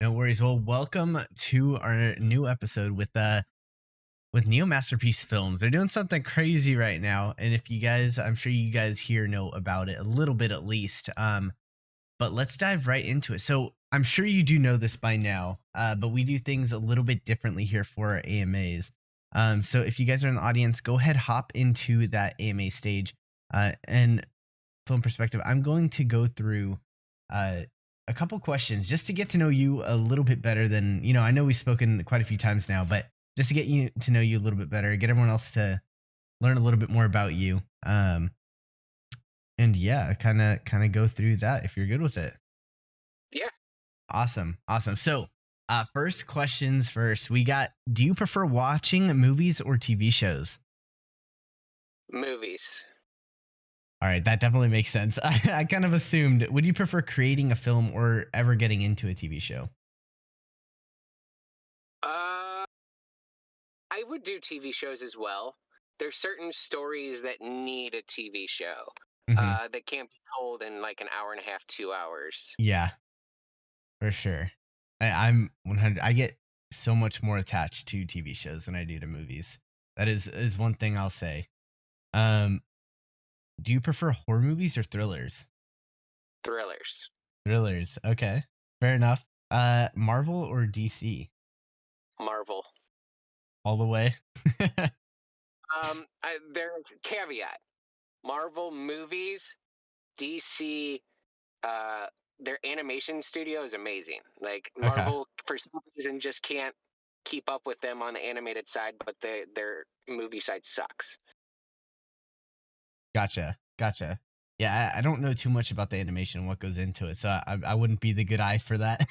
No worries. Well, welcome to our new episode with Neo Masterpiece Films. They're doing something crazy right now, and if you guys, I'm sure you guys here know about it a little bit at least. But let's dive right into it. So I'm sure you do know this by now, but we do things a little bit differently here for our AMAs. So if you guys are in the audience, go ahead, hop into that AMA stage, and film perspective. I'm going to go through uh, a couple questions just to get to know you a little bit better than, I know we've spoken quite a few times now, but just to get you to know you a little bit better, get everyone else to learn a little bit more about you. And yeah, kind of go through that if you're good with it. Yeah. Awesome. So, first questions first. Do you prefer watching movies or TV shows? Movies. All right, that definitely makes sense. I kind of assumed. Would you prefer creating a film or ever getting into a TV show? I would do TV shows as well. There's certain stories that need a TV show Hmm. that can't be told in like an hour and a half, 2 hours. Yeah, for sure. I'm 100. I get so much more attached to TV shows than I do to movies. That is one thing I'll say. Um, do you prefer horror movies or thrillers? Thrillers. Thrillers. Okay, fair enough. Marvel or DC? Marvel. All the way. Their caveat: Marvel movies, DC. Their animation studio is amazing. Like Okay. Marvel, for some reason, just can't keep up with them on the animated side, but their movie side sucks. Gotcha. Yeah, I don't know too much about the animation and what goes into it, so I wouldn't be the good eye for that.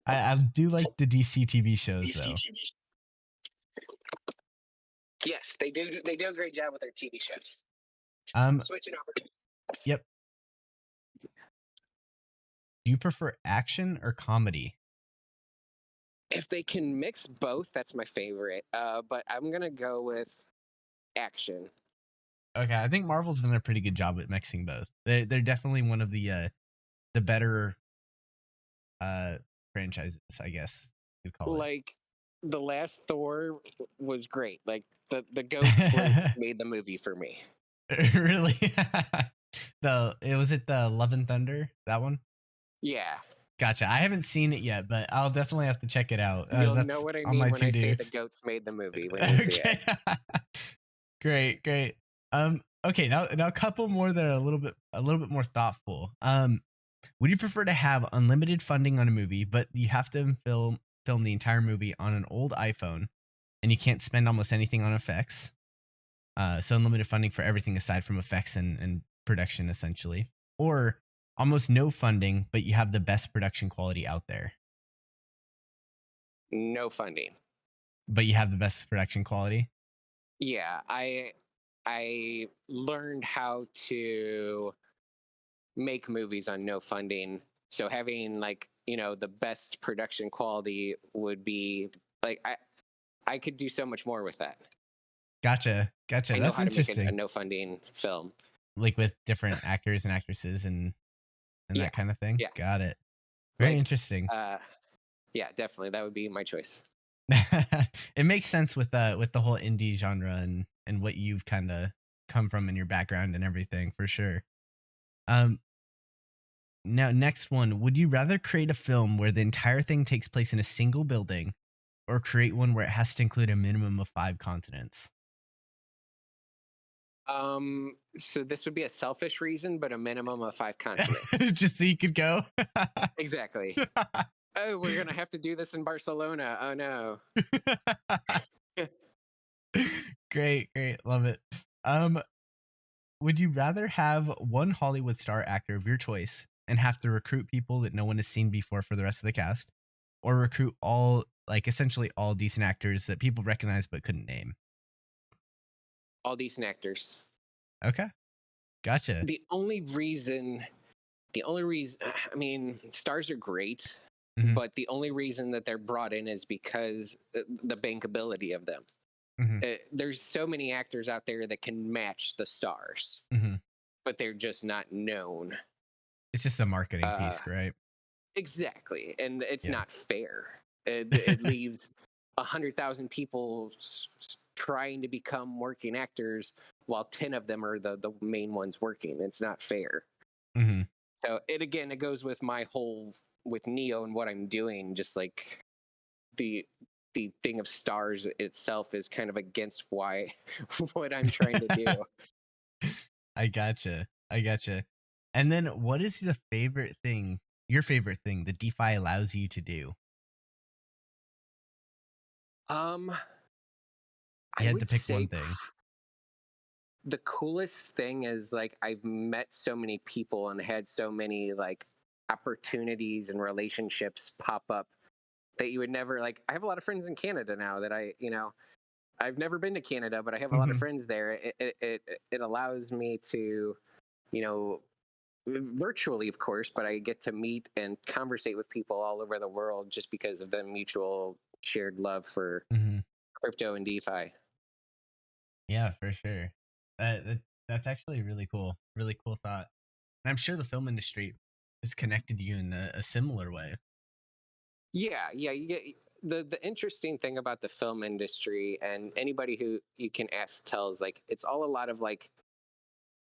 I do like the DC TV shows though. Yes, they do. They do a great job with their TV shows. Switching over. Yep. Do you prefer action or comedy? If they can mix both, that's my favorite. But I'm gonna go with action. Okay, I think Marvel's done a pretty good job at mixing both. They're definitely one of the better franchises, I guess you'd call it. Like the last Thor was great. Like the ghost made the movie for me. Really? Was it the Love and Thunder, that one? Yeah. Gotcha. I haven't seen it yet, but I'll definitely have to check it out. You'll That's know what I on mean my when I to-do. say the goats made the movie. When you see it. Great. Okay, now a couple more that are a little bit more thoughtful. Would you prefer to have unlimited funding on a movie, but you have to film the entire movie on an old iPhone, and you can't spend almost anything on effects? So unlimited funding for everything aside from effects and production, essentially, or almost no funding, but you have the best production quality out there. No funding. But you have the best production quality? Yeah, I learned how to make movies on no funding. So having the best production quality would be like I could do so much more with that. Gotcha. I know That's how to make interesting. a no funding film. Like with different actors and actresses and Yeah. that kind of thing? Yeah. Got it. Very Like, interesting. Yeah, definitely. That would be my choice. It makes sense with the whole indie genre and what you've kind of come from in your background and everything, for sure. Now, next one. Would you rather create a film where the entire thing takes place in a single building, or create one where it has to include a minimum of 5 continents? So this would be a selfish reason, but a minimum of 5 continents. Just so you could go? Exactly. Oh, we're gonna have to do this in Barcelona. Oh no. Great. Love it. Would you rather have one Hollywood star actor of your choice and have to recruit people that no one has seen before for the rest of the cast, or recruit essentially all decent actors that people recognize but couldn't name? All decent actors. Okay. Gotcha. The only reason, I mean, stars are great, Mhm. but the only reason that they're brought in is because the bankability of them. Mhm. There's so many actors out there that can match the stars, Mhm. but they're just not known. It's just the marketing piece, right? exactly, and it's Yeah. not fair. It leaves 100,000 people trying to become working actors while 10 of them are the main ones working. It's not fair. Hmm. So it again, it goes with my whole with Neo and what I'm doing. Just like the the thing of stars itself is kind of against why what I'm trying to do. I gotcha. I gotcha. And then what is the favorite thing, your favorite thing that DeFi allows you to do? Um, You I had to would pick one say thing. the coolest thing is like I've met so many people and had so many like opportunities and relationships pop up that you would never like. I have a lot of friends in Canada now that I've never been to Canada, but I have a lot of Hmm. friends there. It allows me to, you know, virtually, of course, but I get to meet and conversate with people all over the world just because of the mutual shared love for Hmm. crypto and DeFi. Yeah, for sure. That's actually really cool. Really cool thought. And I'm sure the film industry has connected you in a similar way. Yeah, yeah. You get the interesting thing about the film industry, and anybody who you can ask tells like it's all a lot of like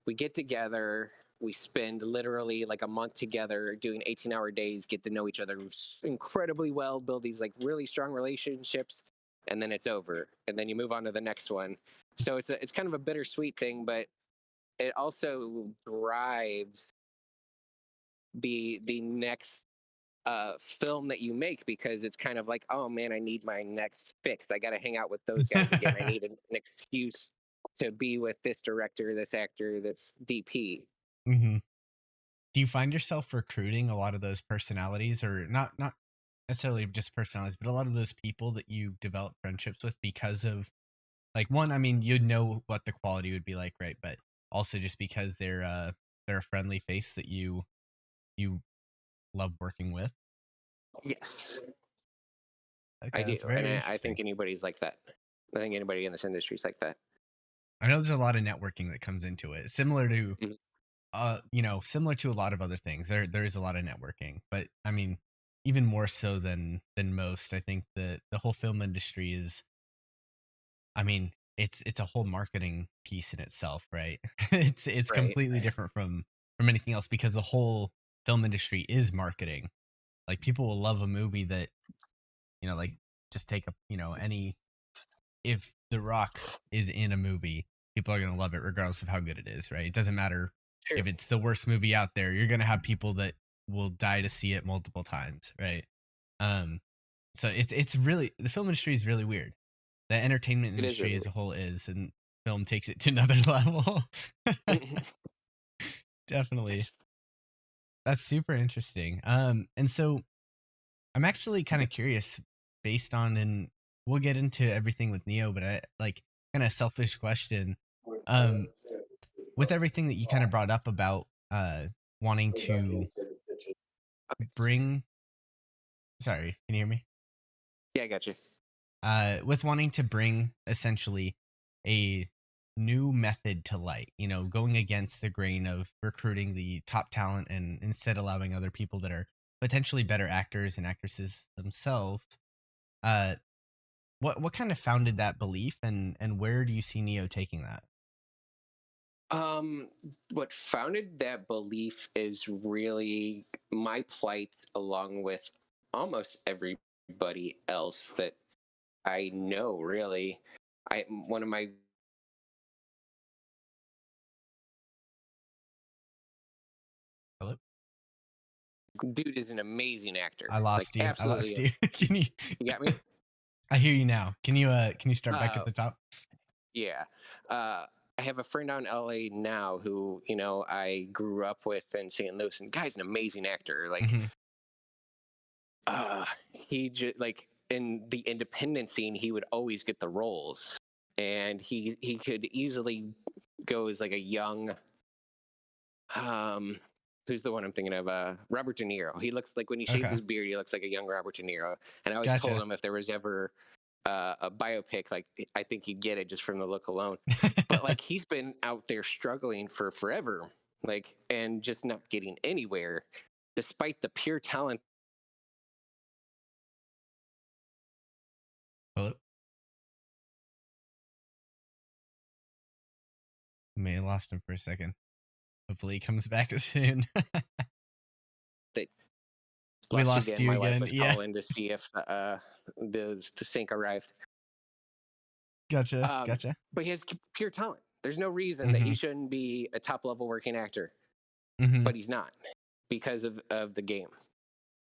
we get together, we spend literally like a month together doing 18-hour days, get to know each other incredibly well, build these like really strong relationships, and then it's over. And then you move on to the next one. So it's kind of a bittersweet thing, but it also drives the next film that you make because it's kind of like, oh man, I need my next fix. I got to hang out with those guys again. I need an excuse to be with this director, this actor, this DP. Hmm. Do you find yourself recruiting a lot of those personalities, or not necessarily just personalities, but a lot of those people that you develop friendships with because of, like, one, I mean, you'd know what the quality would be like, right? But also just because they're a friendly face that you love working with. Yes, Okay, I do, that's and very I think interesting. anybody's like that. I think anybody in this industry is like that. I know there's a lot of networking that comes into it, similar to Mhm. similar to a lot of other things. There is a lot of networking, but I mean, even more so than most. I think that the whole film industry is, I mean, it's a whole marketing piece in itself, right? It's Right. completely different from anything else because the whole film industry is marketing. Like, people will love a movie that, like, just take a, any, if The Rock is in a movie, people are going to love it regardless of how good it is, right? It doesn't matter True. if it's the worst movie out there. You're going to have people that will die to see it multiple times, right? Um so it's really, the film industry is really weird. The entertainment It is industry really as a whole is, and film takes it to another level. weird. Definitely. That's That's super interesting. And so I'm actually kind of curious, based on, and we'll get into everything with Neo, but I like, kind of selfish question. Um, with everything that you kind of brought up about wanting to bring, sorry, can you hear me? yeah, I got you. With wanting to bring essentially a new method to light, going against the grain of recruiting the top talent and instead allowing other people that are potentially better actors and actresses themselves. Uh, what kind of founded that belief, and where do you see Neo taking that? Um, what founded that belief is really my plight, along with almost everybody else that I know. Really, I one of my Hello? dude is an amazing actor, I like lost you. I lost absolutely. you. Can you? You got me. I hear you now. Can you start back at Uh, the top? yeah. I have a friend out in LA now who I grew up with in St. Louis, and guy's an amazing actor. Like, Hmm. he just like in the independent scene, he would always get the roles, and he could easily go as like a young um who's the one I'm thinking of? Robert De Niro. He looks like when he shaves Okay, his beard, he looks like a young Robert De Niro. And I always told gotcha. him if there was ever a biopic, like I think he'd get it just from the look alone. But like he's been out there struggling for forever, like and just not getting anywhere, despite the pure talent May have lost him for a second. Hopefully he comes back soon. They We lost you lost again. you My wife again. was Yeah. calling to see if the sink arrived. Gotcha. Gotcha. But he has pure talent. There's no reason that he Mhm. shouldn't be a top level working actor, Mhm. but he's not because of the game.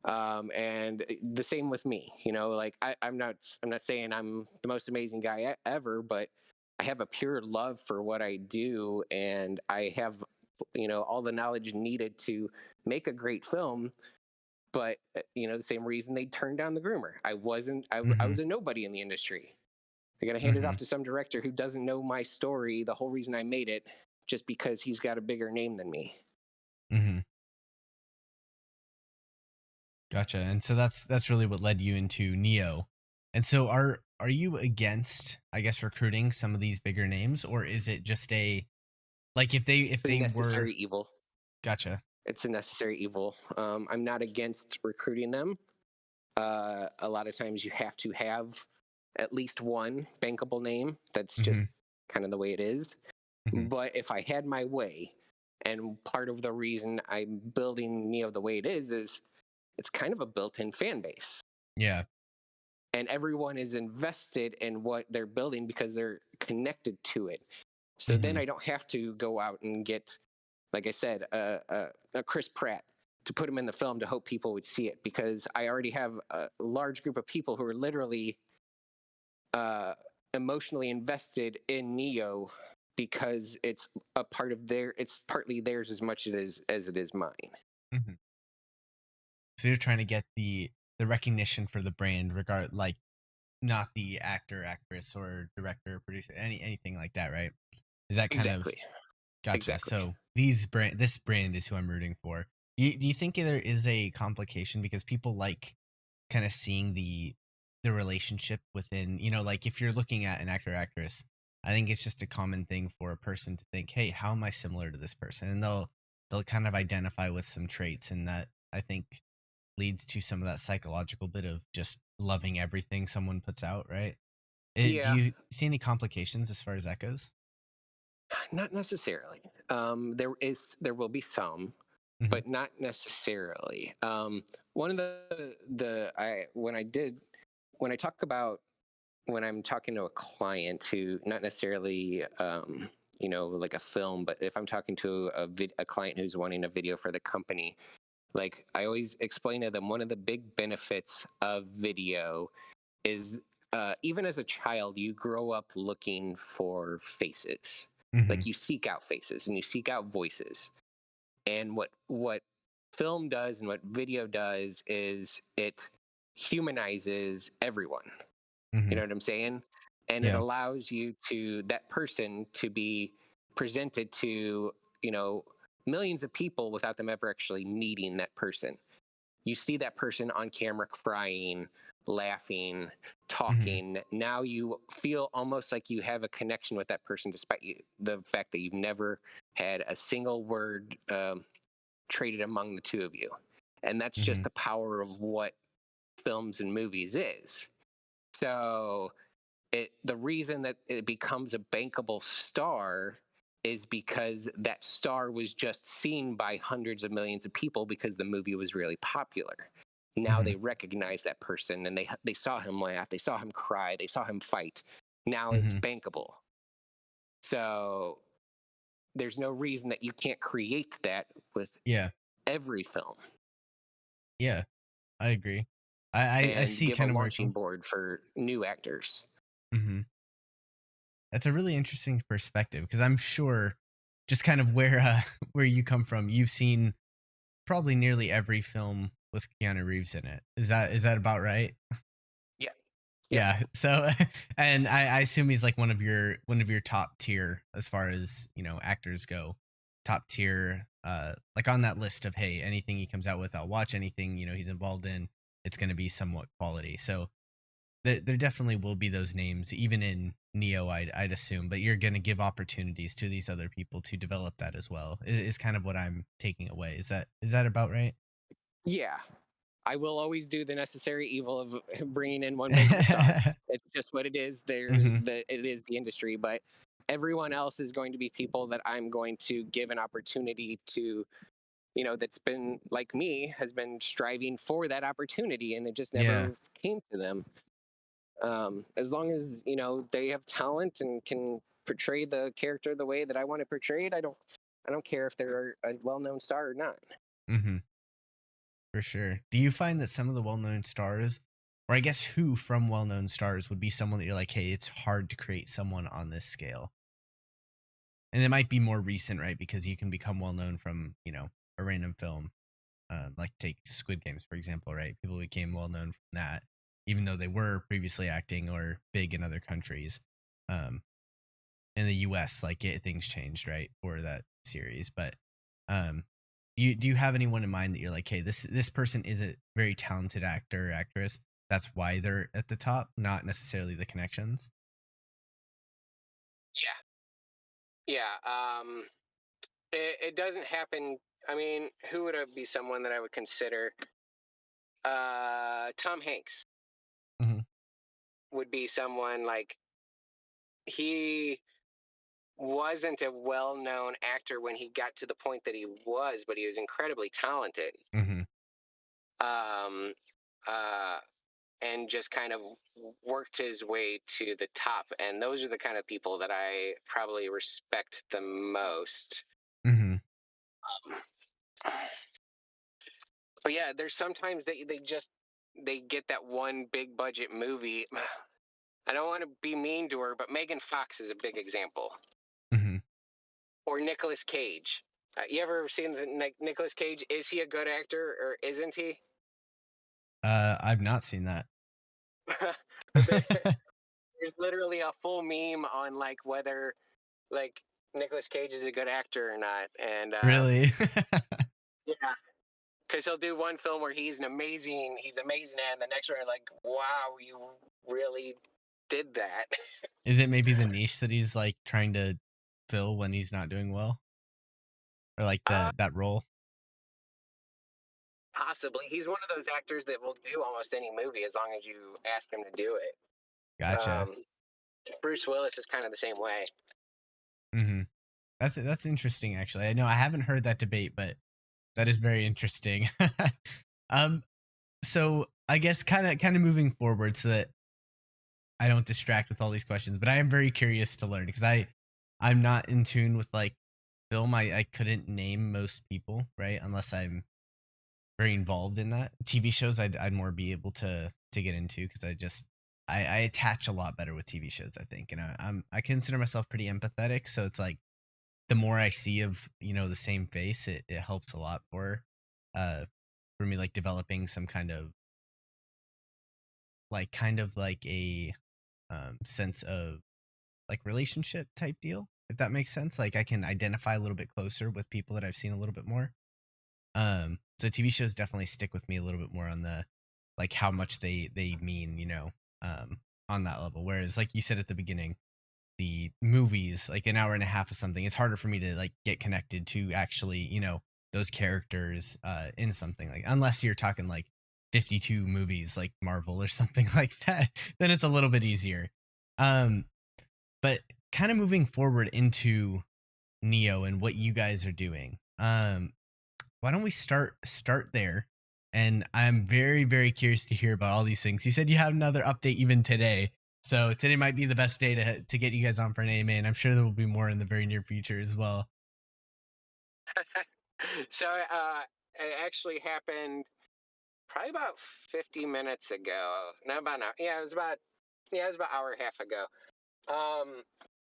And the same with me. Like I'm not saying I'm the most amazing guy ever, but I have a pure love for what I do, and I have all the knowledge needed to make a great film. But the same reason they turned down the groomer. I was Mhm. a nobody in the industry. They're going to hand it off Mhm. to some director who doesn't know my story, the whole reason I made it, just because he's got a bigger name than me. Mhm. Gotcha. And so that's really what led you into Neo. And so are you against, I guess, recruiting some of these bigger names, or is it just a like if The they were necessary evil. gotcha. It's a necessary evil. I'm not against recruiting them. A lot of times you have to have at least one bankable name. That's just Mhm. kind of the way it is. Mhm. But if I had my way, and part of the reason I'm building Neo the way it is it's kind of a built-in fan base, Yeah. and everyone is invested in what they're building because they're connected to it. So then Mhm. I don't have to go out and get, like I said, a Chris Pratt to put him in the film to hope people would see it, because I already have a large group of people who are literally uh, emotionally invested in Neo because it's partly theirs as much as it is mine. Mhm. So you're trying to get the recognition for the brand like not the actor, actress or director, producer, anything like that, right? Is that kind of Exactly. gotcha. Exactly. So this brand is who I'm rooting for. Do you think there is a complication because people like kind of seeing the relationship within, like if you're looking at an actor or actress, I think it's just a common thing for a person to think, hey, how am I similar to this person? And they'll kind of identify with some traits, and that I think leads to some of that psychological bit of just loving everything someone puts out, right? Do Yeah, you see any complications as far as that goes? not necessarily. There will be some, Hmm. but not necessarily. One of the I when I did when I talk about when I'm talking to a client who, not necessarily like a film, but if I'm talking to a client who's wanting a video for the company, like I always explain to them, one of the big benefits of video is, even as a child, you grow up looking for faces. Hmm. Like you seek out faces and you seek out voices. And what film does and what video does is it humanizes everyone. You Hmm. know what I'm saying? And it Yeah. allows that person to be presented to, you know, millions of people without them ever actually meeting that person. You see that person on camera crying, laughing, Hmm. talking. Now you feel almost like you have a connection with that person, despite the fact that you've never had a single word traded among the two of you. And that's just Hmm. the power of what films and movies is. So the reason that it becomes a bankable star is because that star was just seen by hundreds of millions of people because the movie was really popular. Now Hmm. they recognize that person, and they saw him laugh, they saw him cry, they saw him fight. Now it's Hmm. bankable. So there's no reason that you can't create that with Yeah. every film Yeah. I agree. I and see give a kind of where it launching comes. board for new actors. Hmm. That's a really interesting perspective because I'm sure just kind of where where you come from, you've seen probably nearly every film with Keanu Reeves in it. Is that about right? Yeah. Yep. Yeah. So, and I assume he's like one of your top tier as far as actors go, top tier. Like on that list of hey, anything he comes out with, I'll watch. Anything he's involved in, it's going to be somewhat quality. So there definitely will be those names, even in Neo. I'd assume, but you're going to give opportunities to these other people to develop that as well. Is kind of what I'm taking away. Is that about right? Yeah. I will always do the necessary evil of bringing in one bankable star. It's just what it is. Hmm. It is the industry, but everyone else is going to be people that I'm going to give an opportunity to, that's been like me, has been striving for that opportunity and it just Yeah. never came to them. As long as, they have talent and can portray the character the way that I want to portray it, I don't care if they're a well-known star or not. Hmm. For sure. Do you find that some of the well-known stars, or I guess who from well-known stars would be someone that you're like, hey, it's hard to create someone on this scale? And it might be more recent, right? Because you can become well-known from, a random film. Like take Squid Games, for example, right? People became well-known from that, even though they were previously acting or big in other countries. Um, in the US, like things changed, right, for that series. But um, do you have anyone in mind that you're like, hey, this person is a very talented actor or actress? That's why they're at the top, not necessarily the connections. Yeah. It doesn't happen. I mean, who would it be someone that I would consider? Tom Hanks Hmm. would be someone like he wasn't a well-known actor when he got to the point that he was, but he was incredibly talented. Hmm. Um, uh, and just kind of worked his way to the top. And those are the kind of people that I probably respect the most. Hmm. But yeah, there's sometimes they get that one big budget movie. I don't want to be mean to her, but Megan Fox is a big example. Hmm. Or Nicolas Cage. You ever seen Nicolas Cage? Is he a good actor or isn't he? I've not seen that. But there's literally a full meme on like whether like Nicolas Cage is a good actor or not, and Really? yeah, because he'll do one film where he's amazing, and the next one you're like, wow, you really did that. Is it maybe the niche that he's like trying to fill when he's not doing well, or like uh, that role? Possibly, he's one of those actors that will do almost any movie as long as you ask him to do it. Gotcha. Um, Bruce Willis is kind of the same way. Hmm. That's interesting. Actually, I know I haven't heard that debate, but that is very interesting. um, so I guess kind of moving forward, so that I don't distract with all these questions, but I am very curious to learn because I'm not in tune with like film. I couldn't name most people, right, unless I'm very involved in that. TV shows, I'd more be able to get into because I attach a lot better with TV shows, I think, and I consider myself pretty empathetic, so it's like the more I see of the same face, it helps a lot uh for me, like developing some kind of like a sense of like relationship type deal, if that makes sense. Like I can identify a little bit closer with people that I've seen a little bit more. So TV shows definitely stick with me a little bit more on the like how much they mean, um, on that level. Whereas like you said at the beginning, the movies, like an hour and a half of something, it's harder for me to like get connected to actually, those characters in something like unless you're talking like 52 movies like Marvel or something like that, then it's a little bit easier. Um, but kind of moving forward into Neo and what you guys are doing. Why don't we start there? And I'm very, very curious to hear about all these things. You said you have another update even today. So today might be the best day to get you guys on for an AMA, and I'm sure there will be more in the very near future as well. So it actually happened probably about 50 minutes ago. Not about an hour. Yeah, it was about an hour and a half ago. Um,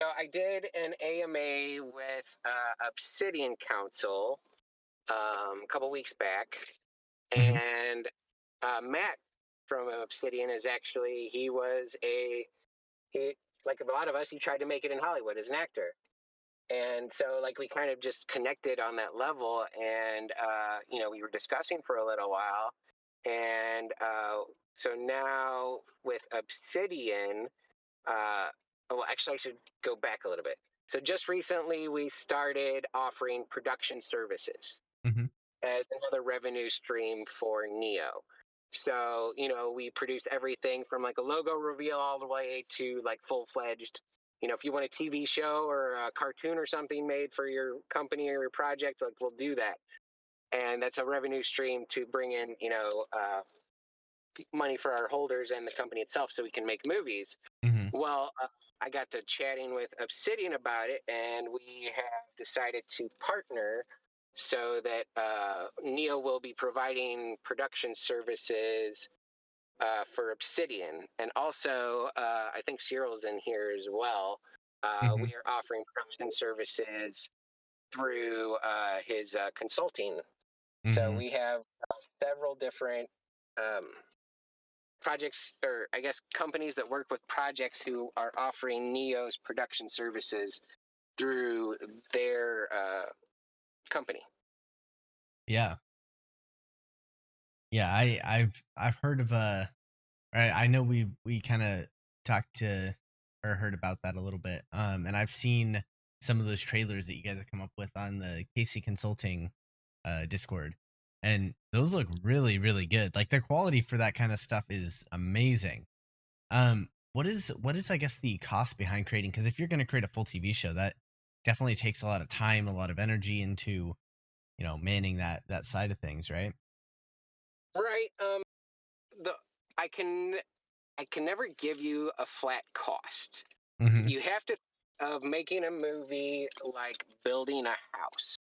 so I did an AMA with Obsidian Council a couple weeks back, Hmm. and Matt from Obsidian is actually he like a lot of us, he tried to make it in Hollywood as an actor. And so like we kind of just connected on that level, and we were discussing for a little while, and so now with Obsidian, well, actually I should go back a little bit. So just recently we started offering production services Hmm. as another revenue stream for Neo. So, we produce everything from like a logo reveal all the way to like full fledged if you want a TV show or a cartoon or something made for your company or your project, like we'll do that. And that's a revenue stream to bring in, money for our holders and the company itself so we can make movies. Hmm. Well, I got to chatting with Obsidian about it, and we have decided to partner so that Neo will be providing production services for Obsidian. And also, I think Cyril's in here as well. Hmm. We are offering production services through his consulting. So Hmm. we have several different um, projects, or I guess companies that work with projects who are offering Neo's production services through their company. Yeah. Yeah. I've heard of I know we kind of talked to or heard about that a little bit. And I've seen some of those trailers that you guys have come up with on the Casey Consulting Discord. And those look really, really good. Like the quality for that kind of stuff is amazing. What is I guess the cost behind creating? Because if you're going to create a full TV show, that definitely takes a lot of time, a lot of energy into manning that side of things, right? Right. The I can I can never give you a flat cost. Hmm. You have to of making a movie like building a house.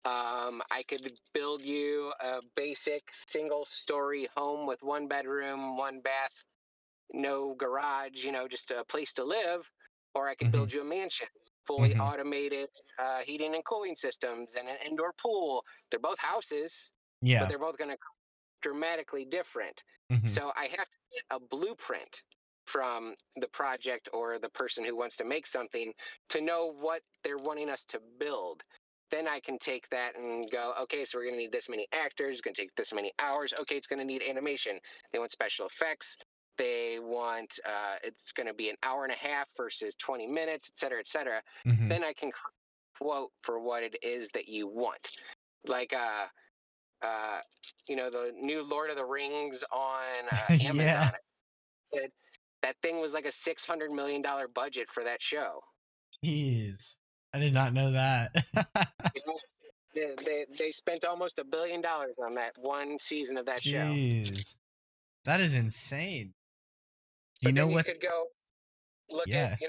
I could build you a basic single story home with one bedroom, one bath, no garage, just a place to live. Or I could Hmm. build you a mansion, fully Hmm. automated heating and cooling systems, and an indoor pool. They're both houses, but Yeah. they're both going to dramatically different. Hmm. So I have to get a blueprint from the project or the person who wants to make something to know what they're wanting us to build. Then I can take that and go, okay, so we're going to need this many actors, it's going to take this many hours. Okay, it's going to need animation. They want special effects. They want, it's going to be an hour and a half versus 20 minutes, et cetera, et cetera. Hmm. Then I can quote for what it is that you want. Like, uh, the new Lord of the Rings on Yeah. Amazon. It, that thing was like a $600 million budget for that show. Jeez. I did not know that. You know, they spent almost $1 billion on that one season of that show. Jeez. That is insane. Do you But know then you what? could go look at Yeah.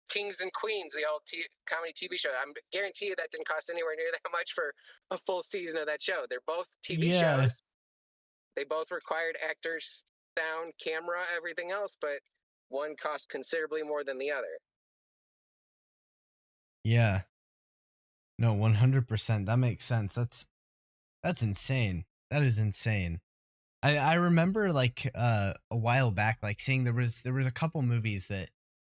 Kings and Queens, the old comedy TV show. I guarantee you that didn't cost anywhere near that much for a full season of that show. They're both TV Yeah. shows. They both required actors, sound, camera, everything else, but one cost considerably more than the other. Yeah. No, 100%. That makes sense. That's insane. That is insane. I remember like a while back like seeing there was a couple movies that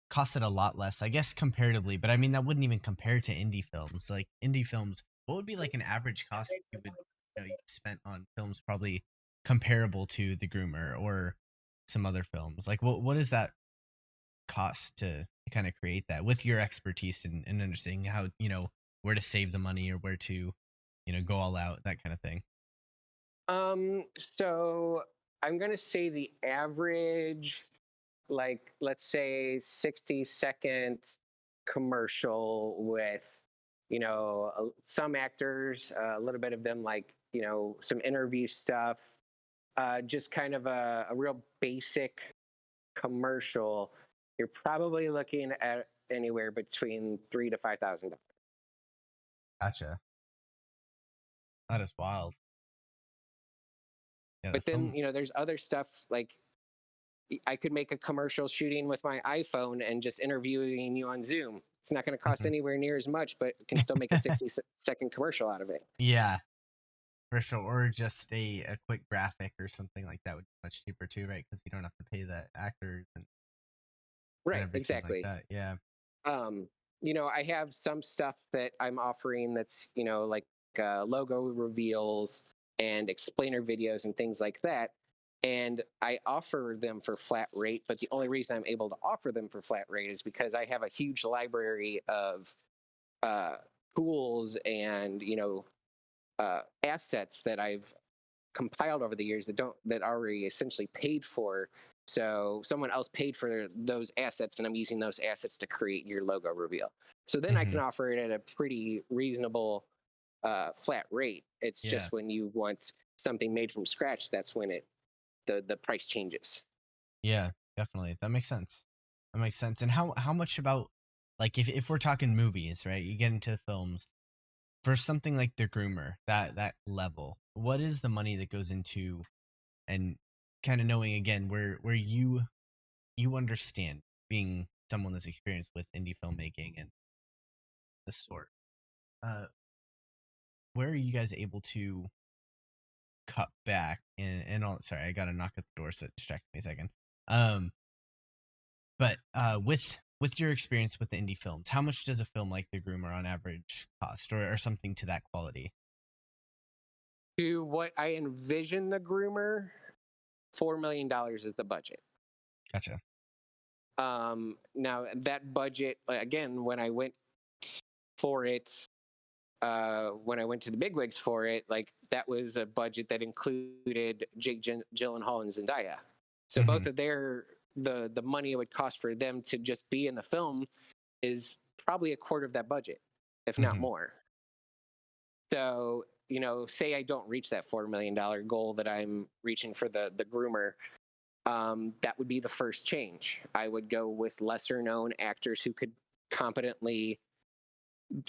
costed a lot less, I guess comparatively, but I mean that wouldn't even compare to indie films. Like indie films, what would be like an average cost you spent on films probably comparable to The Groomer or some other films? Like what is that cost to kind of create that with your expertise and understanding how, where to save the money or where to, go all out, that kind of thing. So I'm gonna say the average, like let's say 60-second commercial with, some actors, a little bit of them, like some interview stuff, just kind of a real basic commercial. You're probably looking at anywhere between $3,000 to $5,000. Gotcha. That is wild. Yeah, the But then, film. there's other stuff like I could make a commercial shooting with my iPhone and just interviewing you on Zoom. It's not going to cost Mhm. anywhere near as much, but can still make a 60-second commercial out of it. Yeah, for sure. Or just a quick graphic or something like that would be much cheaper too, right? Because you don't have to pay the actors and Right, everything like exactly. that. Yeah. Um, I have some stuff that I'm offering that's, like logo reveals and explainer videos and things like that. And I offer them for flat rate, but the only reason I'm able to offer them for flat rate is because I have a huge library of uh, tools and assets that I've compiled over the years that already essentially paid for So someone else paid for those assets, and I'm using those assets to create your logo reveal. So then I Hmm. can offer it at a pretty reasonable flat rate. It's Yeah. just when you want something made from scratch, that's when the price changes. Yeah, definitely. That makes sense. That makes sense. And how much about, like, if we're talking movies, right? You get into films for something like The Groomer, that level. What is the money that goes into, and kind of knowing again where you understand, being someone that's experienced with indie filmmaking and the sort. Uh, where are you guys able to cut back and all? Sorry, I got a knock at the door, so that distracted me a second. Um, but with your experience with the indie films, how much does a film like The Groomer on average cost, or something to that quality? To what I envision the groomer, $4 million is the budget. Gotcha. Now that budget, again, when I went for it, when I went to the bigwigs for it, like that was a budget that included Gyllenhaal and Zendaya. So Hmm. both of the money it would cost for them to just be in the film is probably a quarter of that budget, if not Hmm. more. So, say I don't reach that $4 million goal that I'm reaching for the groomer, that would be the first change. I would go with lesser known actors who could competently,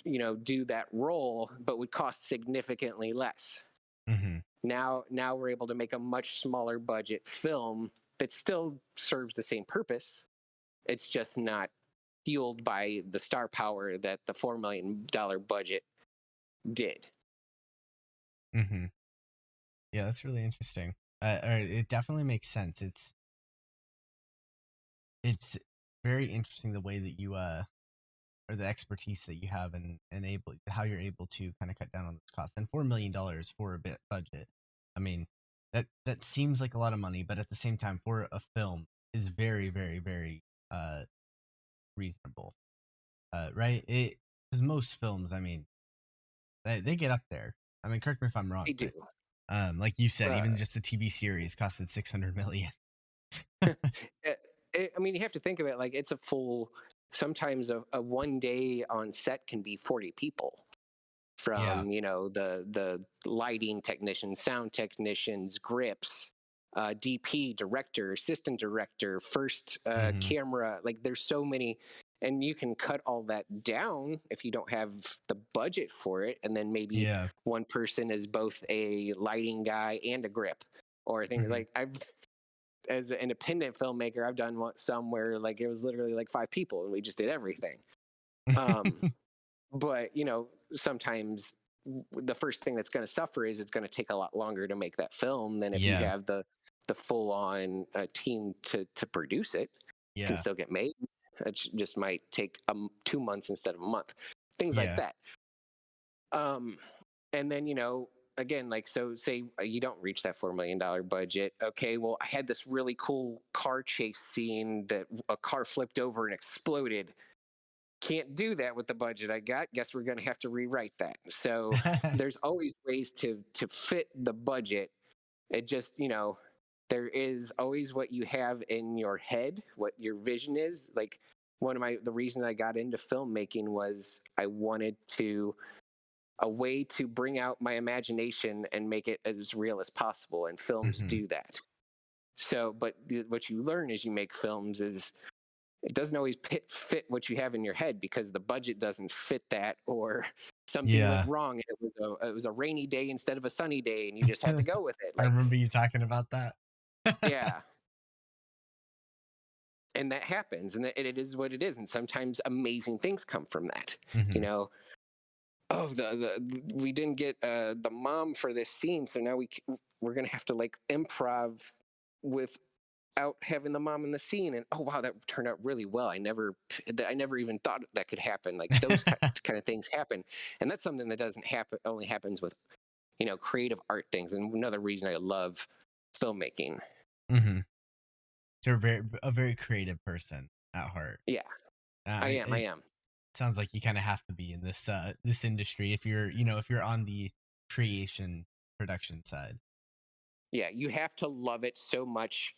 do that role, but would cost significantly less. Hmm. Now we're able to make a much smaller budget film that still serves the same purpose. It's just not fueled by the star power that the $4 million budget did. Hmm. Yeah, that's really interesting. Or it definitely makes sense. It's very interesting the way that you or the expertise that you have, and able how you're able to kind of cut down on those costs. And $4 million for a bit budget, I mean, that seems like a lot of money, but at the same time, for a film, is very, very, very uh reasonable. Right? It Because most films, I mean, they get up there. I mean, correct me if I'm wrong, They do. but like you said, Uh, even just the TV series costed 600 million. I mean, you have to think of it like it's a full. Sometimes a one day on set can be 40 people, Yeah. from the lighting technicians, sound technicians, grips, DP, director, assistant director, first Hmm. camera. Like there's so many, and you can cut all that down if you don't have the budget for it, and then maybe Yeah. one person is both a lighting guy and a grip, or things Hmm. like I've. As an independent filmmaker, I've done some where like it was literally like five people and we just did everything. Um, but sometimes the first thing that's going to suffer is it's going to take a lot longer to make that film than if you Yeah. have the full on team to produce it. It can Yeah. still get made. It just might take 2 months instead of a month. Things like Yeah. that. Um, and then again, like, so say you don't reach that $4 million budget. Okay, well, I had this really cool car chase scene that a car flipped over and exploded. Can't do that with the budget I got. Guess we're going to have to rewrite that. So there's always ways to fit the budget. It just there is always what you have in your head, what your vision is. Like the reason I got into filmmaking was I wanted to a way to bring out my imagination and make it as real as possible, and films Hmm. do that. So but what you learn as you make films is it doesn't always fit what you have in your head, because the budget doesn't fit that, or something went Yeah. wrong and it was a rainy day instead of a sunny day and you just had to go with it, I like, remember you talking about that. yeah. And that happens, and it is what it is, and sometimes amazing things come from that. you Hmm. know oh, we didn't get the mom for this scene, so now we're gonna have to like improv without having the mom in the scene. And oh wow, that turned out really well. I never even thought that could happen. Like those kind of things happen, and that's something that doesn't happen only happens with creative art things. And another reason I love filmmaking. Hmm. So a very creative person at heart. Yeah, I am. I It am. sounds like you kind of have to be in this industry if you're on the creation production side. Yeah, you have to love it so much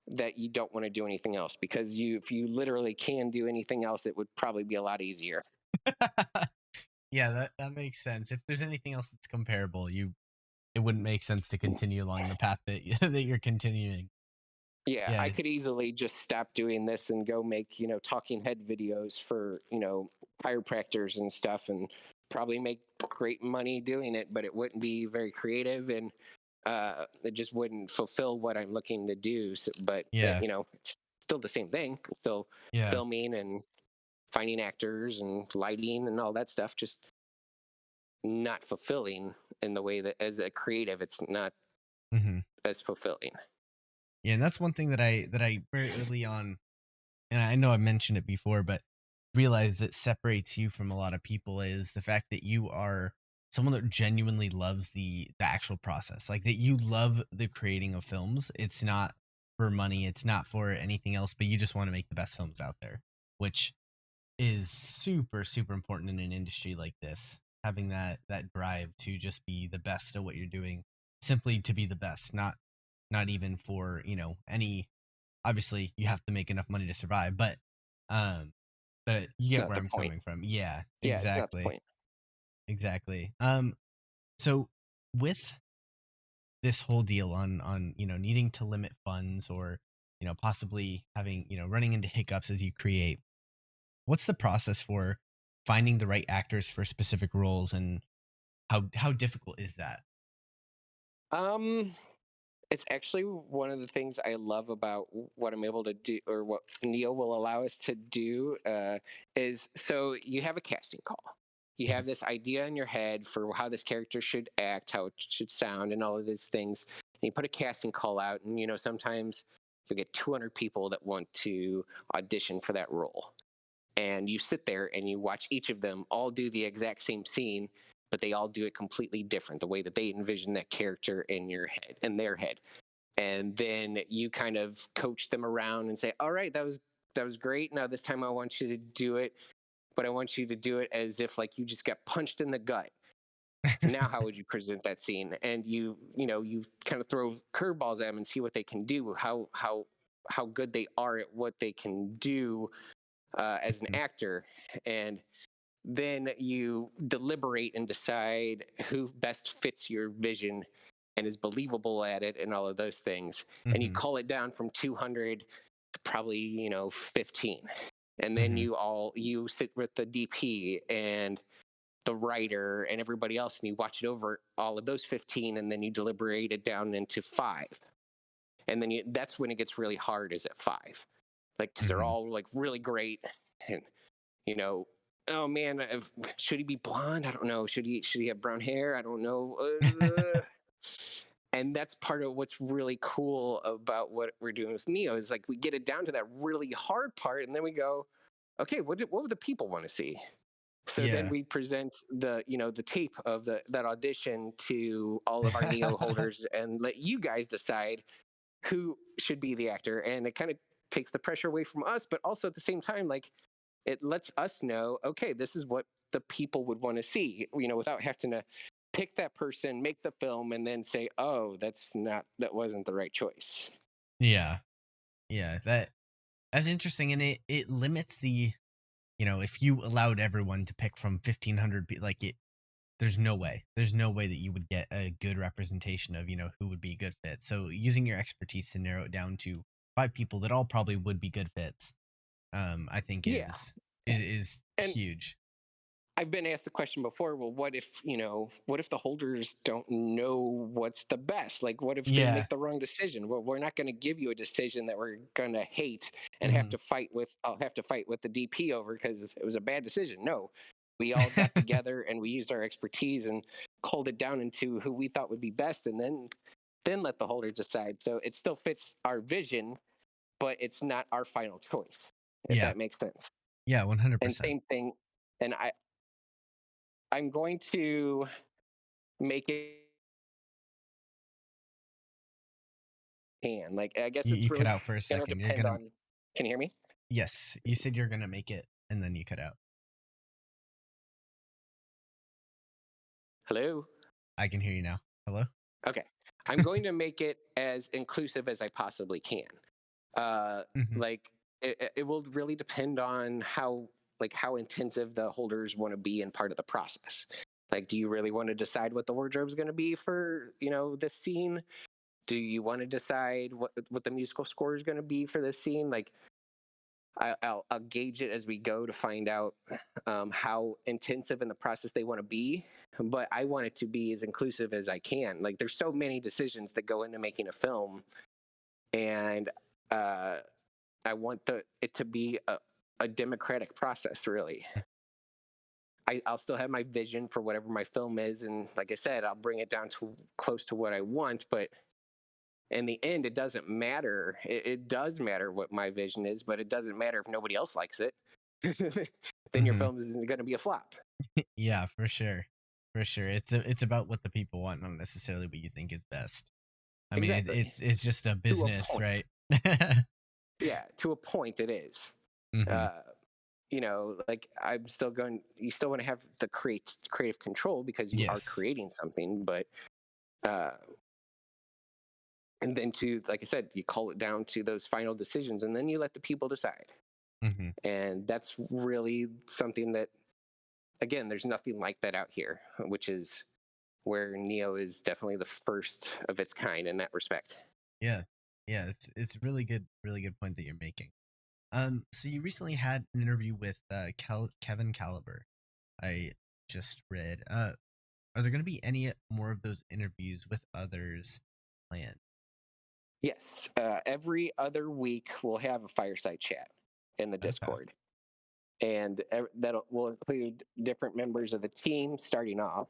that you don't want to do anything else, because if you literally can do anything else, it would probably be a lot easier. Yeah, that makes sense. If there's anything else that's comparable, it wouldn't make sense to continue along the path that that you're continuing. Yeah, I Yeah, could easily just stop doing this and go make, talking head videos for, chiropractors and stuff, and probably make great money doing it, but it wouldn't be very creative, and it just wouldn't fulfill what I'm looking to do. So, but, yeah, it's still the same thing. Still yeah. filming and finding actors and lighting and all that stuff, just not fulfilling in the way that as a creative, it's not Hmm. as fulfilling. Yeah, and that's one thing that I very early on, and I know I mentioned it before, but realized that separates you from a lot of people is the fact that you are someone that genuinely loves the actual process. Like that you love the creating of films. It's not for money, it's not for anything else, but you just want to make the best films out there, which is super super important in an industry like this. Having that drive to just be the best at what you're doing, simply to be the best, not even for, any, obviously you have to make enough money to survive, um but you It's get not where the I'm point. coming from. Yeah, Yeah, it's not the exactly. point. Exactly. So with this whole deal on, needing to limit funds or, possibly having, running into hiccups as you create, what's the process for finding the right actors for specific roles, and how difficult is that? Um, it's actually one of the things I love about what I'm able to do, or what Neo will allow us to do. Is so you have a casting call. You Mhm. have this idea in your head for how this character should act, how it should sound, and all of these things. And you put a casting call out, and sometimes you'll get 200 people that want to audition for that role, and you sit there and you watch each of them all do the exact same scene, but they all do it completely different, the way that they envision that character in your head, in their head. And then you kind of coach them around and say, all right, that was great, now this time I want you to do it, but I want you to do it as if like you just got punched in the gut. Now how would you present that scene? And you kind of throw curveballs at them and see what they can do, how good they are at what they can do as an Mhm. actor. And then you deliberate and decide who best fits your vision and is believable at it and all of those things. And you Mhm. call it down from 200 to probably 15. And then Mhm. you sit with the DP and the writer and everybody else, and you watch it over all of those 15, and then you deliberate it down into 5. And then that's when it gets really hard, is at 5, like, because they're Mhm. all like really great. And you know, oh man, should he be blonde? I don't know. Should he have brown hair? I don't know. And that's part of what's really cool about what we're doing with Neo, is like we get it down to that really hard part, and then we go, okay, what would the people want to see? So then Yeah. we present the tape of that audition to all of our Neo holders and let you guys decide who should be the actor. And it kind of takes the pressure away from us, but also at the same time, like, it lets us know, okay, this is what the people would want to see, without having to pick that person, make the film, and then say, oh, that wasn't the right choice. Yeah. Yeah. That's interesting, and it limits if you allowed everyone to pick from 1,500 like it, there's no way that you would get a good representation of, who would be a good fit. So using your expertise to narrow it down to 5 people that all probably would be good fits, I think Yeah. is And huge. I've been asked the question before, well, what if the holders don't know what's the best? Like, what if they Yeah. make the wrong decision? Well, we're not going to give you a decision that we're going to hate and Mhm. I'll have to fight with the DP over because it was a bad decision. No, we all got together and we used our expertise and culled it down into who we thought would be best, and then let the holders decide. So it still fits our vision, but it's not our final choice, if Yeah. that makes sense. Yeah, And 100%. same thing. And I'm going to make it can. Like, I guess You it's cut really out for a going to second. You're depend gonna on. Can you hear me? Yes, you said you're gonna make it, and then you cut out. Hello? I can hear you now. Hello? Okay. I'm going to make it as inclusive as I possibly can. Uh, Hmm. like it will really depend on how intensive the holders want to be in part of the process. Like, do you really want to decide what the wardrobe is going to be for this scene? Do you want to decide what the musical score is going to be for this scene? Like, I'll gauge it as we go to find out how intensive in the process they want to be. But I want it to be as inclusive as I can. Like, there's so many decisions that go into making a film, and uh, I want it to be a democratic process. Really, I'll still have my vision for whatever my film is, and like I said, I'll bring it down to close to what I want. But in the end, it doesn't matter. It does matter what my vision is, but it doesn't matter if nobody else likes it. Then your Hmm. film is going to be a flop. Yeah, for sure. For sure. It's about what the people want, not necessarily what you think is best. I mean, Exactly. it's just a To a business, point. right? Yeah, to a point, it is. Hmm. Uh, like you still want to have the creative control because you are Yes. creating something, but uh, and then like I said, you call it down to those final decisions, and then you let the people decide. Hmm. And that's really something that, again, there's nothing like that out here, which is where Neo is definitely the first of its kind in that respect. Yeah. Yeah, it's really good point that you're making. So you recently had an interview with Kevin Caliber. I just read. Are there going to be any more of those interviews with others planned? Yes, every other week we'll have a fireside chat in the Okay. Discord, and that will include different members of the team starting off,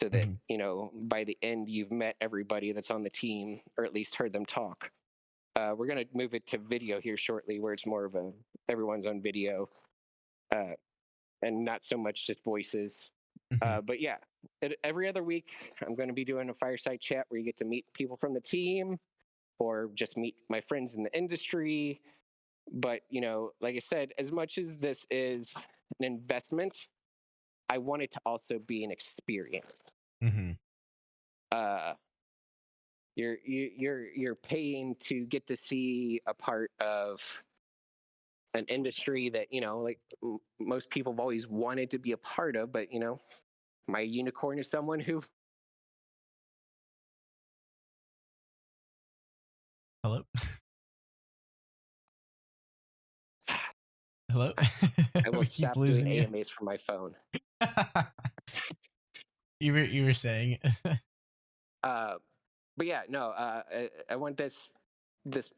so that Hmm. by the end you've met everybody that's on the team, or at least heard them talk. We're going to move it to video here shortly, where it's more of a everyone's on video, uh, and not so much just voices. Hmm. But yeah, every other week I'm going to be doing a fireside chat where you get to meet people from the team or just meet my friends in the industry. But like I said, as much as this is an investment, I want it to also be an experience. Hmm. Uh, you're paying to get to see a part of an industry that like most people have always wanted to be a part of. But my unicorn is someone who Hello. Hello. I will We keep stop doing losing you. AMAs from my phone. You were saying. Uh, but yeah, no, I want this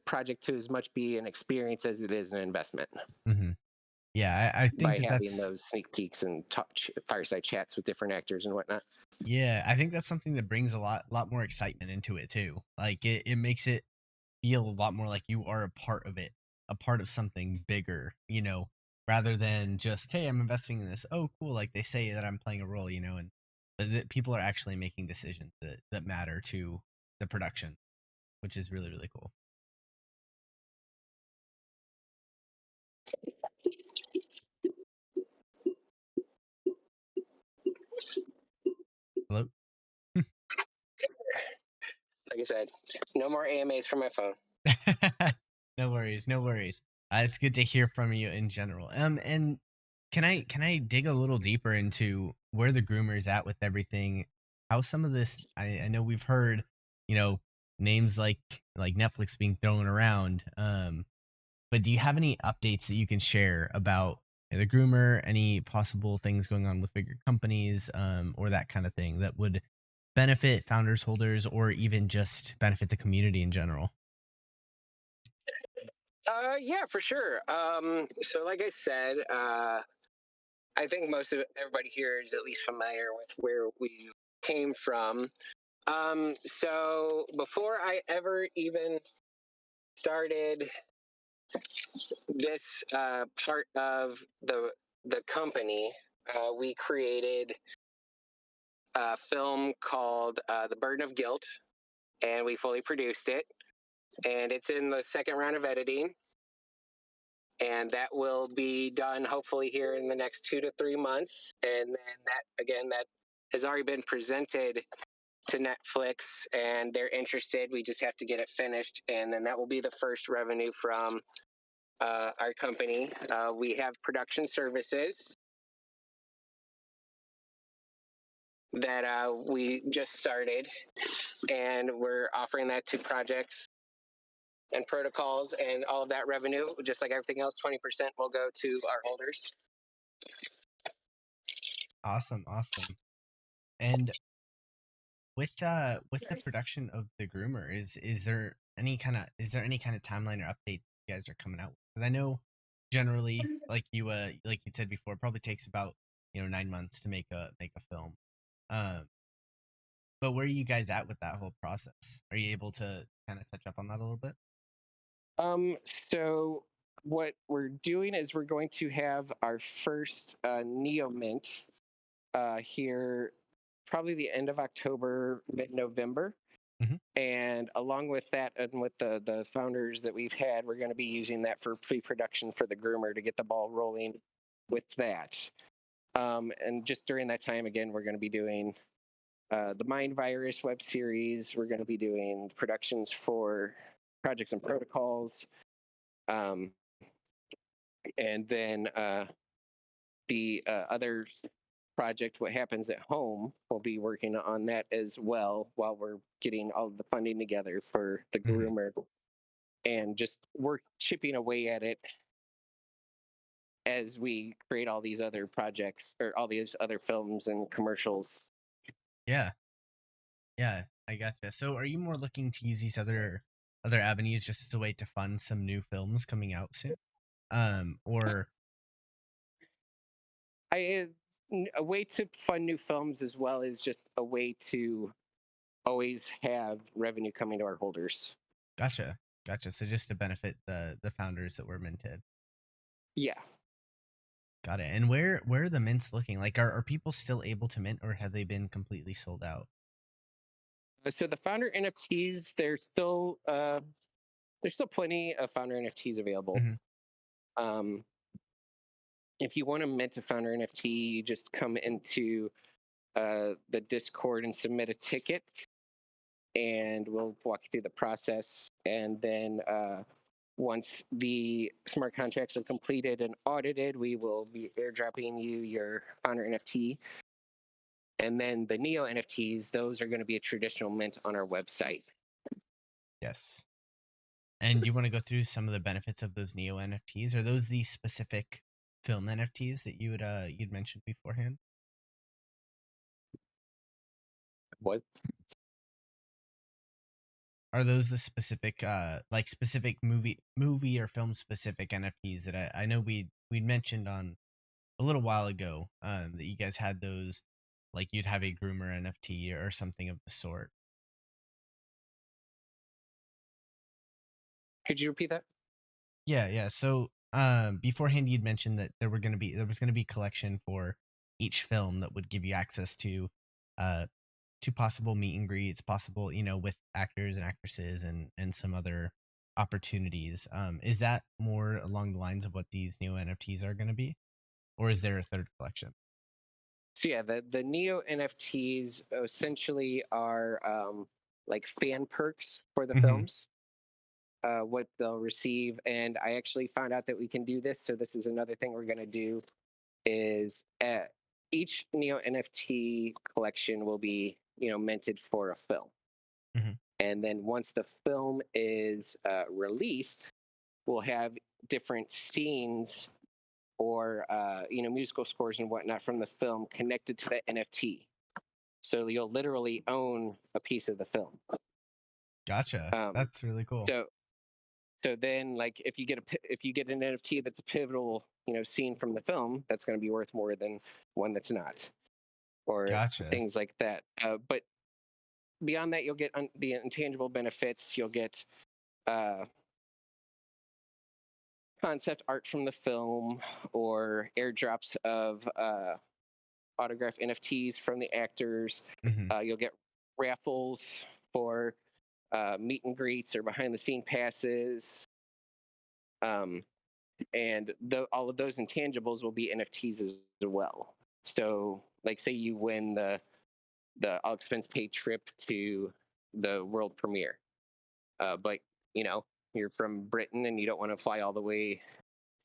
project to as much be an experience as it is an investment Hmm. Yeah, I think by that having that's those sneak peeks and fireside chats with different actors and whatnot. yeah, I think that's something that brings a lot more excitement into it too. Like it makes it feel a lot more like you are a part of it, a part of something bigger, rather than just, hey, I'm investing in this. Oh, cool. Like they say that I'm playing a role, and but that people are actually making decisions that matter to the production, which is really, really cool. Hello? Like I said, no more AMAs from my phone. No worries, no worries. It's good to hear from you in general. And can I dig a little deeper into where the groomer is at with everything? How some of this I know we've heard, you know, names like Netflix being thrown around. But do you have any updates that you can share about the groomer? Any possible things going on with bigger companies, or that kind of thing that would benefit founders, holders, or even just benefit the community in general? Yeah, for sure. So like I said, I think most of everybody here is at least familiar with where we came from. So before I ever even started this part of the company, we created a film called The Burden of Guilt, and we fully produced it. And it's in the second round of editing, and that will be done hopefully here in the next 2 to 3 months. And then that has already been presented to Netflix, and they're interested. We just have to get it finished, and then that will be the first revenue from our company. We have production services that we just started, and we're offering that to projects and protocols, and all of that revenue, just like everything else, 20% will go to our holders. Awesome, awesome. And with the production of the groomer, is there any kind of timeline or update you guys are coming out with? Because I know generally, like you said before, it probably takes about 9 months to make a film. Um, but where are you guys at with that whole process? Are you able to kind of touch up on that a little bit? So what we're doing is we're going to have our first Neo Mint here probably the end of October, mid-November. Hmm. And along with that, and with the founders that we've had, we're going to be using that for pre-production for the groomer to get the ball rolling with that. And just during that time, again, we're going to be doing the Mind Virus web series. We're going to be doing productions for projects and protocols. Um, and then the other project, What Happens at Home, we'll be working on that as well while we're getting all of the funding together for the Hmm. groomer, and just work chipping away at it as we create all these other projects or all these other films and commercials. Yeah, yeah, I gotcha. So, are you more looking to use these other avenues just as a way to fund some new films coming out soon? Or I A way to fund new films as well as just a way to always have revenue coming to our holders. gotcha, gotcha. So just to benefit the founders that were minted. Yeah. Got it. And where are the mints looking? Like, are people still able to mint, or have they been completely sold out? So the founder NFTs, there's still plenty of founder NFTs available. Hmm. Um, if you want to mint a founder NFT, you just come into the Discord and submit a ticket, and we'll walk you through the process. And then once the smart contracts are completed and audited, we will be airdropping you your founder NFT. And then the Neo NFTs, those are going to be a traditional mint on our website. Yes. And do you want to go through some of the benefits of those Neo NFTs? Are those the specific film NFTs that you'd mentioned beforehand? What? Are those the specific like specific movie or film specific NFTs that I know we'd mentioned on a little while ago, that you guys had those, like you'd have a groomer NFT or something of the sort. Could you repeat that? Yeah, yeah. So, beforehand, you'd mentioned that there was gonna be collection for each film that would give you access uh, to possible meet and greets, possible, with actors and actresses and some other opportunities. Is that more along the lines of what these new NFTs are gonna be, or is there a third collection? So yeah, the Neo NFTs essentially are like fan perks for the Hmm. films. What they'll receive, and I actually found out that we can do this. So this is another thing we're going to do is each Neo NFT collection will be minted for a film, Hmm. and then once the film is released, we'll have different scenes or musical scores and whatnot from the film connected to that NFT. So you'll literally own a piece of the film. Gotcha. Um, That's really cool. so so then, like, if you get an NFT that's a pivotal scene from the film, that's going to be worth more than one that's not, or Gotcha. things like that. But beyond that, you'll get the intangible benefits. You'll get uh, concept art from the film, or airdrops of autograph NFTs from the actors. Hmm. You'll get raffles for meet and greets or behind the scene passes. Um, and all of those intangibles will be NFTs as well. So, like, say you win the all expense paid trip to the world premiere. But you know, you're from Britain and you don't want to fly all the way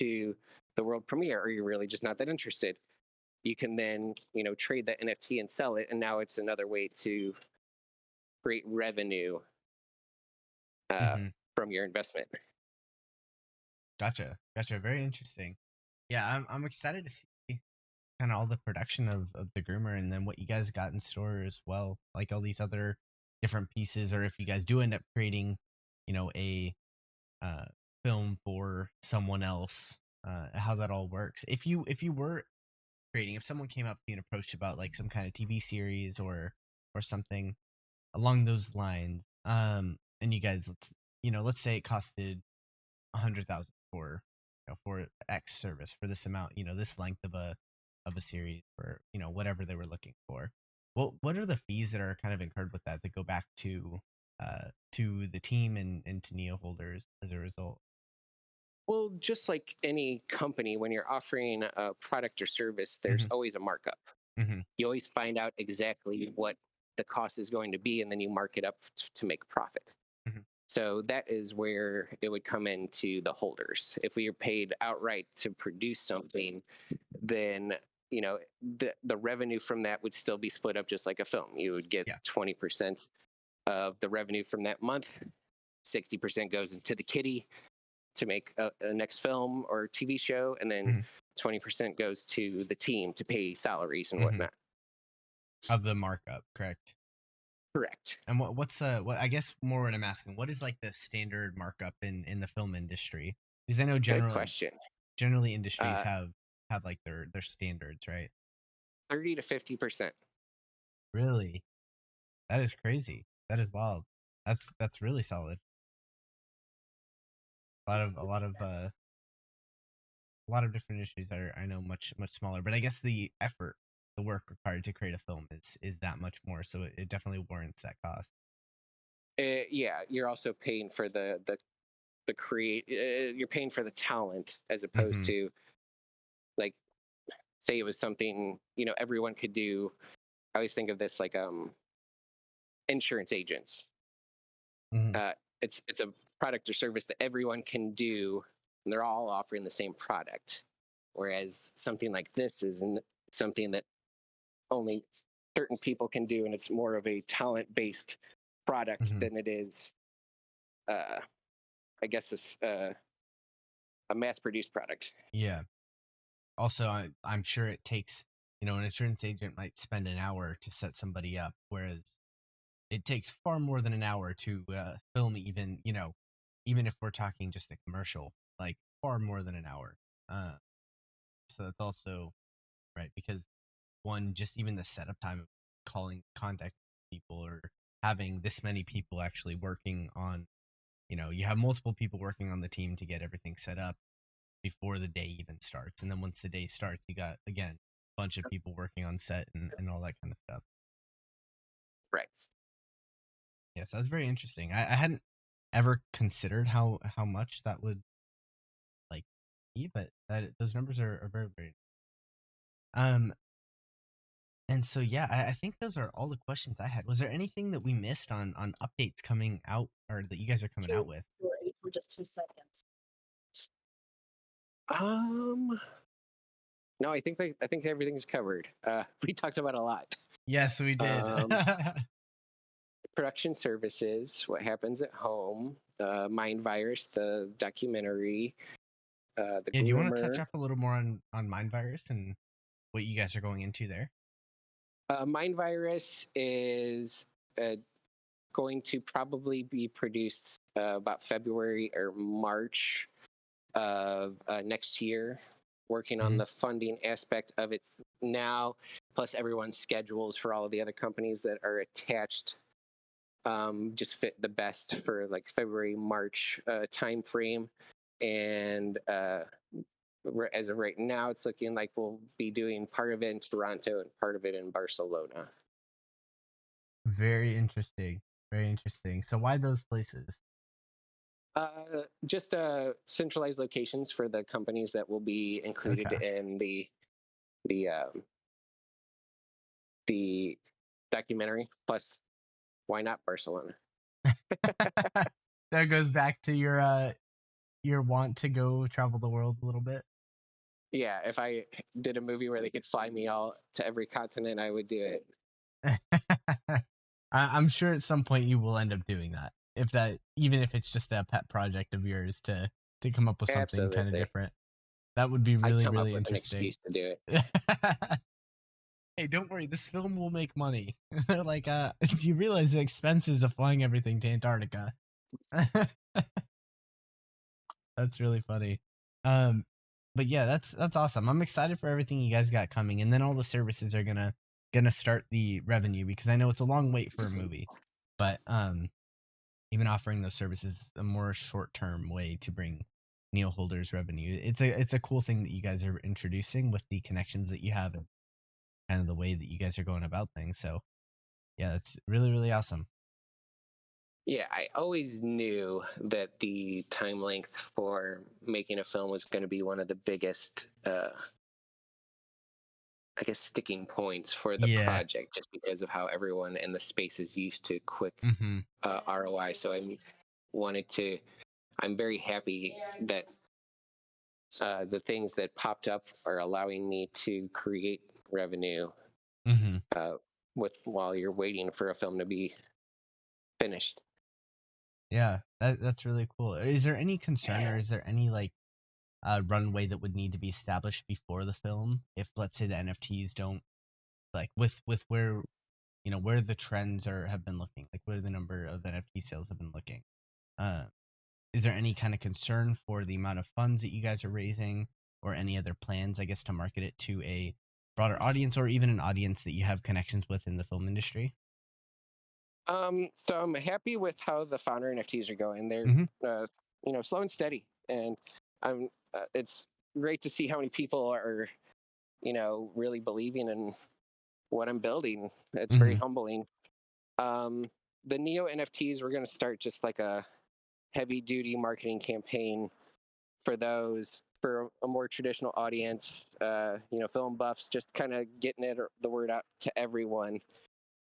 to the world premiere, or you're really just not that interested. You can then, trade that NFT and sell it, and now it's another way to create revenue uh, Hmm. from your investment. Gotcha. Very interesting. Yeah, I'm excited to see kind of all the production of the groomer, and then what you guys got in store as well, like all these other different pieces, or if you guys do end up creating, a uh, film for someone else, how that all works. If you were creating, if someone came up to you and approached about like some kind of TV series or something along those lines, and you guys let's say it costed 100,000 for for X service for this amount, this length of a series, or whatever they were looking for. What are the fees that are kind of incurred with that go back to the team and to Neo holders as a result? Well, just like any company, when you're offering a product or service, there's Hmm. always a markup. Hmm. You always find out exactly what the cost is going to be, and then you mark it up to make profit. Hmm. So that is where it would come into the holders. If we are paid outright to produce something, then the revenue from that would still be split up just like a film. You would get Yeah. 20% of the revenue from that month. 60% goes into the kitty to make a next film or TV show, and then Hmm. 20% goes to the team to pay salaries and Hmm. whatnot. Of the markup, correct? Correct. And what I guess more what I'm asking, what is like the standard markup in the film industry? Because I know Good question. generally industries Uh, have like their standards, right? 30 to 50%. Really? That is crazy. That is wild. That's really solid. A lot of different industries are, I know, much smaller, but I guess the effort, the work required to create a film is that much more, so it definitely warrants that cost. Yeah, you're also paying for the create. You're paying for the talent as opposed Hmm. to, like, say it was something everyone could do. I always think of this like insurance agents. Hmm. Uh, it's a product or service that everyone can do, and they're all offering the same product. Whereas something like this is something that only certain people can do, and it's more of a talent based product Hmm. than it is, uh, I guess, a mass produced product. Yeah. Also, I'm sure it takes, an insurance agent might spend an hour to set somebody up, whereas it takes far more than an hour to film, even if we're talking just a commercial, like far more than an hour. Uh, so that's also right, because one, just even the setup time of calling, contact people, or having this many people actually working on, you have multiple people working on the team to get everything set up before the day even starts. And then once the day starts, you got, again, a bunch of people working on set and all that kind of stuff. Right. Yes, that's very interesting. I hadn't ever considered how much that would like be, but those numbers are very, very. Um, and so yeah, I think those are all the questions I had. Was there anything that we missed on updates coming out, or that you guys are coming out with? For just 2 seconds. Um, no, I think everything's covered. We talked about a lot. Yes, we did. Um, Production services, what happens at home, Mind Virus, the documentary, the Yeah, do you want to touch groomer. up a little more on Mind Virus and what you guys are going into there? Mind Virus is going to probably be produced about February or March of next year. Working on Hmm. the funding aspect of it now, plus everyone's schedules for all of the other companies that are attached just fit the best for like February, March time frame. And as of right now, it's looking like we'll be doing part of it in Toronto and part of it in Barcelona. Very interesting. Very interesting. So why those places? Just centralized locations for the companies that will be included Okay. in the the documentary. Plus, why not Barcelona? That goes back to your want to go travel the world a little bit. Yeah, if I did a movie where they could fly me all to every continent, I would do it. I'm sure at some point you will end up doing that. If that, even if it's just a pet project of yours to come up with something kind of Absolutely. different, that would be I'd really come up really with an interesting. excuse to do it. Hey, don't worry, this film will make money. They're like, do you realize the expenses of flying everything to Antarctica? That's really funny. Um, but yeah, that's awesome. I'm excited for everything you guys got coming, and then all the services are gonna start the revenue because I know it's a long wait for a movie, but even offering those services a more short term way to bring Neil holders revenue. It's a cool thing that you guys are introducing with the connections that you have and kind of the way that you guys are going about things. So yeah, that's really really awesome. Yeah, I always knew that the time length for making a film was going to be one of the biggest, I guess, sticking points for the Yeah. project, just because of how everyone in the space is used to quick Mm-hmm. ROI. So wanted to. I'm very happy that the things that popped up are allowing me to create revenue Mm-hmm. uh, with while you're waiting for a film to be finished. Yeah, that's really cool. Is there any concern or is there any like runway that would need to be established before the film if let's say the NFTs don't like with where where the trends are have been looking, like where the number of NFT sales have been looking. Uh is there any kind of concern for the amount of funds that you guys are raising or any other plans, I guess, to market it to a broader audience or even an audience that you have connections with in the film industry? So I'm happy with how the founder NFTs are going. They're Mm-hmm. uh, slow and steady, and I'm. It's great to see how many people are really believing in what I'm building. It's very Mm-hmm. humbling. Um, the Neo NFTs, we're going to start just like a heavy duty marketing campaign for those for a more traditional audience. Film buffs, just kind of getting the word out to everyone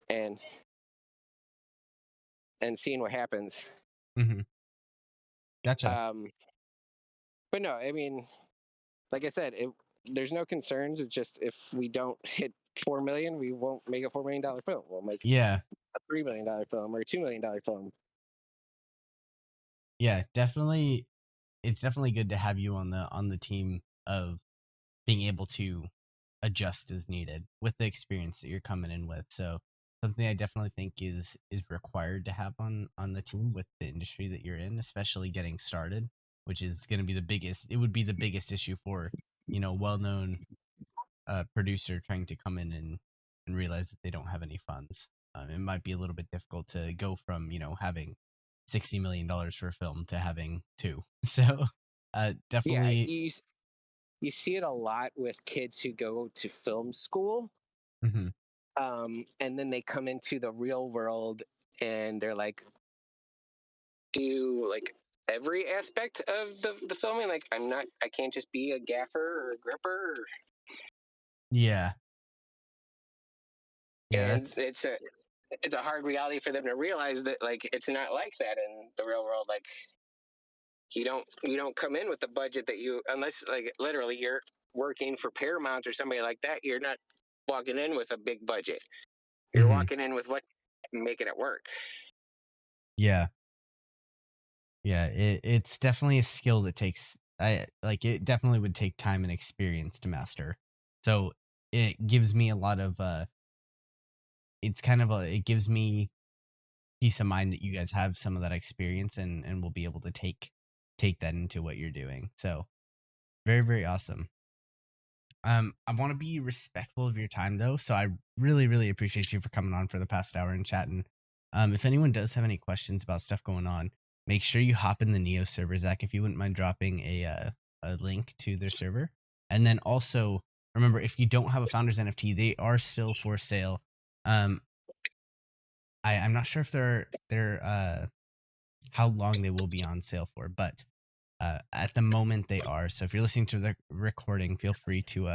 and seeing what happens. Mm-hmm. Gotcha. Um, but no, I mean, like I said, there's no concerns. It's just if we don't hit 4 million, we won't make a $4 million film. We'll make Yeah. a $3 million film or a $2 million film. Yeah, definitely. It's definitely good to have you on the team of being able to adjust as needed with the experience that you're coming in with. So something I definitely think is required to have on the team with the industry that you're in, especially getting started, which is going to be the biggest. It would be the biggest issue for well known producer trying to come in and realize that they don't have any funds. It might be a little bit difficult to go from having $60 million for a film to having two. So Yeah, definitely. you see it a lot with kids who go to film school, Mhm. and then they come into the real world and they're like, do like every aspect of the filming. Like I can't just be a gaffer or a gripper. Yeah. Yeah, And that's it's a hard reality for them to realize that like it's not like that in the real world. Like you don't come in with the budget that you unless like literally you're working for Paramount or somebody like that. You're not walking in with a big budget. You're mhm. walking in with what making it work. Yeah. Yeah, it's definitely a skill that takes I like it definitely would take time and experience to master. So it gives me a lot of it's kind of a it gives me peace of mind that you guys have some of that experience and will be able to take that into what you're doing. So very, very awesome. I want to be respectful of your time though, so I really, really appreciate you for coming on for the past hour and chatting. If anyone does have any questions about stuff going on, make sure you hop in the Neo server, Zach. If you wouldn't mind dropping a link to their server, and then also remember if you don't have a founders NFT, they are still for sale. Um, I'm not sure if they're how long they will be on sale for, but at the moment they are. So if you're listening to the recording, feel free to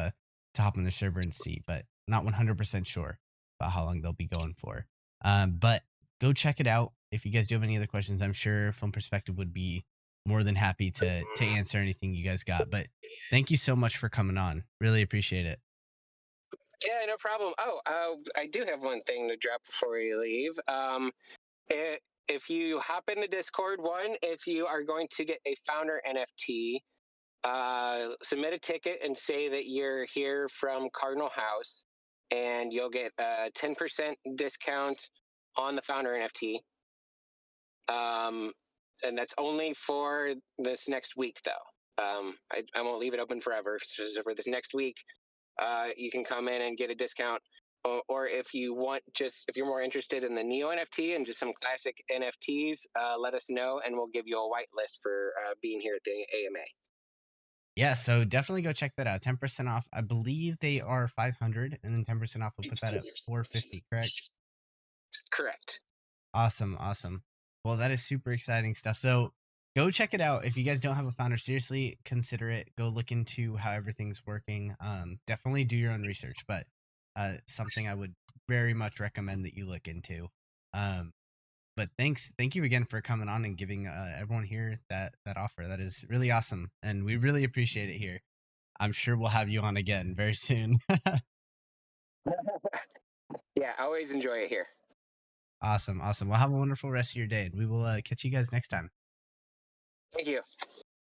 hop on the server and see, but not 100% sure. about how long they'll be going for. But go check it out. If you guys do have any other questions, I'm sure Film Perspective would be more than happy to answer anything you guys got. But thank you so much for coming on. Really appreciate it. Yeah, no problem. Oh, I do have one thing to drop before we leave. If you hop in the Discord, if you are going to get a founder NFT, submit a ticket and say that you're here from Cardinal House, and you'll get a 10% discount on the founder NFT. And that's only for this next week, though. I won't leave it open forever. So for this next week, you can come in and get a discount. Or if you want, if you're more interested in the Neo NFT and just some classic NFTs, let us know and we'll give you a whitelist for being here at the AMA. Yeah, so definitely go check that out. 10% off. I believe they are 500, and then 10% off will put that at 450, correct? Correct. Awesome, awesome. Well, that is super exciting stuff. So go check it out. If you guys don't have a founder, seriously consider it. Go look into how everything's working. Definitely do your own research, but something I would very much recommend that you look into. But thank you again for coming on and giving everyone here that offer. That is really awesome, and we really appreciate it here. I'm sure we'll have you on again very soon. Yeah, I always enjoy it here. Awesome, awesome. Well, have a wonderful rest of your day, and we will catch you guys next time. Thank you.